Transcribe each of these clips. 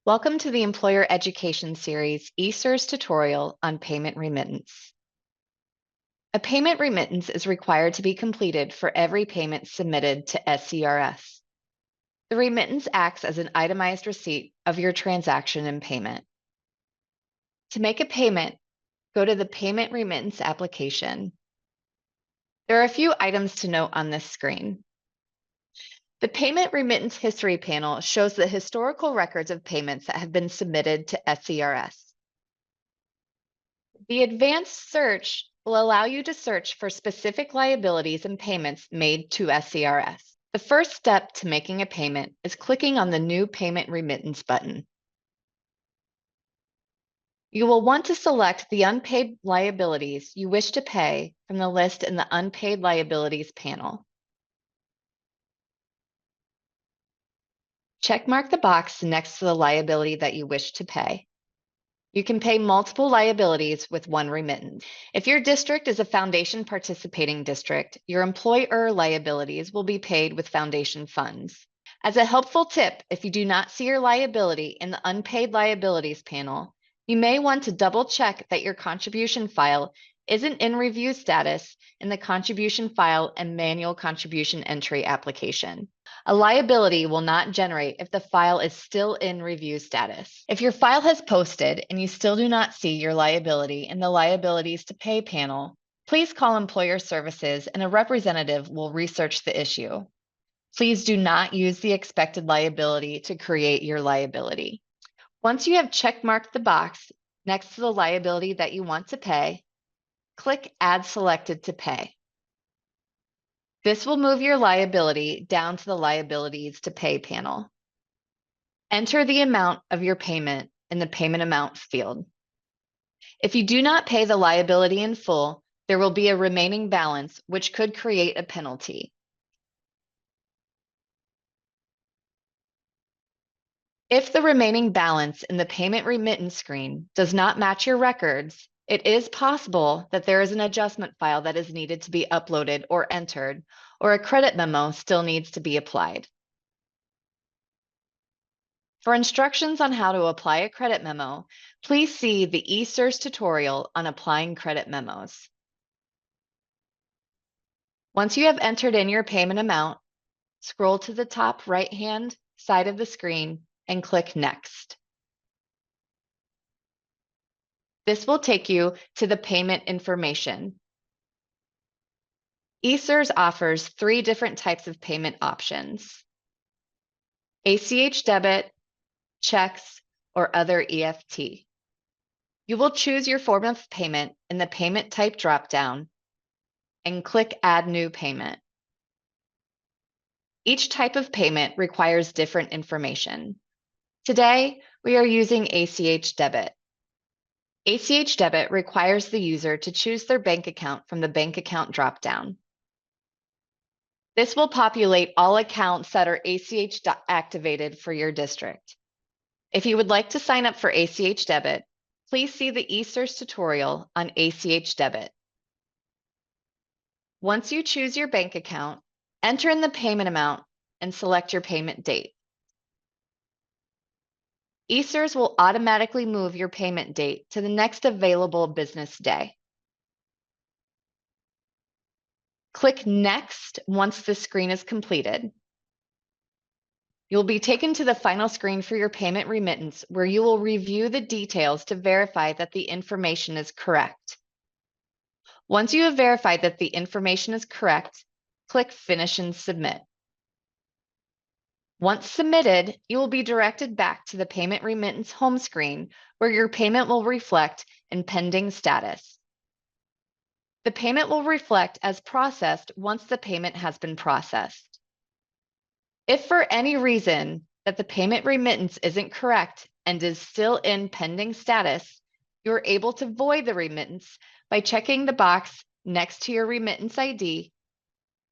Welcome to the Employer Education Series eSERS tutorial on payment remittance. A payment remittance is required to be completed for every payment submitted to eSERS. The remittance acts as an itemized receipt of your transaction and payment. To make a payment, go to the Payment Remittance application. There are a few items to note on this screen. The Payment Remittance History panel shows the historical records of payments that have been submitted to eSERS. The advanced search will allow you to search for specific liabilities and payments made to eSERS. The first step to making a payment is clicking on the New Payment Remittance button. You will want to select the unpaid liabilities you wish to pay from the list in the Unpaid Liabilities panel. Checkmark the box next to the liability that you wish to pay. You can pay multiple liabilities with one remittance. If your district is a foundation participating district, your employer liabilities will be paid with foundation funds. As a helpful tip, if you do not see your liability in the Unpaid Liabilities panel, you may want to double check that your contribution file isn't in review status in the Contribution File and Manual Contribution Entry application. A liability will not generate if the file is still in review status. If your file has posted and you still do not see your liability in the Liabilities to Pay panel, please call Employer Services and a representative will research the issue. Please do not use the expected liability to create your liability. Once you have checkmarked the box next to the liability that you want to pay, click Add Selected to Pay. This will move your liability down to the Liabilities to Pay panel. Enter the amount of your payment in the Payment Amount field. If you do not pay the liability in full, there will be a remaining balance, which could create a penalty. If the remaining balance in the payment remittance screen does not match your records, it is possible that there is an adjustment file that is needed to be uploaded or entered, or a credit memo still needs to be applied. For instructions on how to apply a credit memo, please see the eSERS tutorial on applying credit memos. Once you have entered in your payment amount, scroll to the top right-hand side of the screen and click Next. This will take you to the payment information. eSERS offers 3 different types of payment options: ACH debit, checks, or other EFT. You will choose your form of payment in the Payment Type dropdown and click Add New Payment. Each type of payment requires different information. Today, we are using ACH debit. ACH debit requires the user to choose their bank account from the Bank Account dropdown. This will populate all accounts that are ACH activated for your district. If you would like to sign up for ACH debit, please see the eSERS tutorial on ACH debit. Once you choose your bank account, enter in the payment amount and select your payment date. eSERS will automatically move your payment date to the next available business day. Click Next once the screen is completed. You'll be taken to the final screen for your payment remittance, where you will review the details to verify that the information is correct. Once you have verified that the information is correct, click Finish and Submit. Once submitted, you will be directed back to the payment remittance home screen, where your payment will reflect in pending status. The payment will reflect as processed once the payment has been processed. If for any reason that the payment remittance isn't correct and is still in pending status, you're able to void the remittance by checking the box next to your remittance ID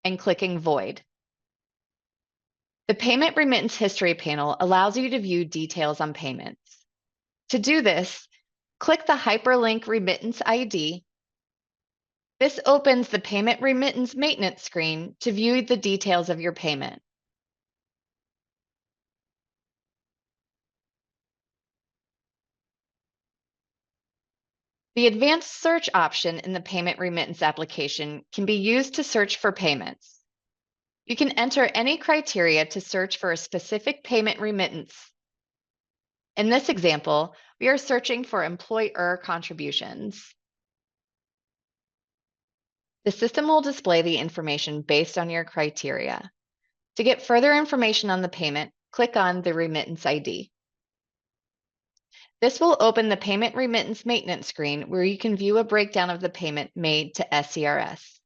and clicking Void. The Payment Remittance History panel allows you to view details on payments. To do this, click the hyperlink Remittance ID. This opens the Payment Remittance Maintenance screen to view the details of your payment. The advanced search option in the payment remittance application can be used to search for payments. You can enter any criteria to search for a specific payment remittance. In this example, we are searching for employer contributions. The system will display the information based on your criteria. To get further information on the payment, click on the remittance ID. This will open the payment remittance maintenance screen where you can view a breakdown of the payment made to eSERS.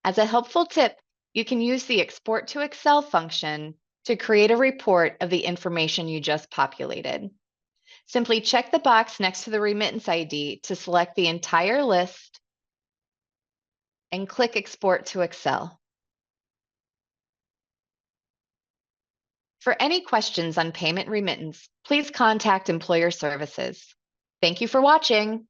As a helpful tip, you can use the Export to Excel function to create a report of the information you just populated. Simply check the box next to the remittance ID to select the entire list and click Export to Excel. For any questions on payment remittance, please contact Employer Services. Thank you for watching.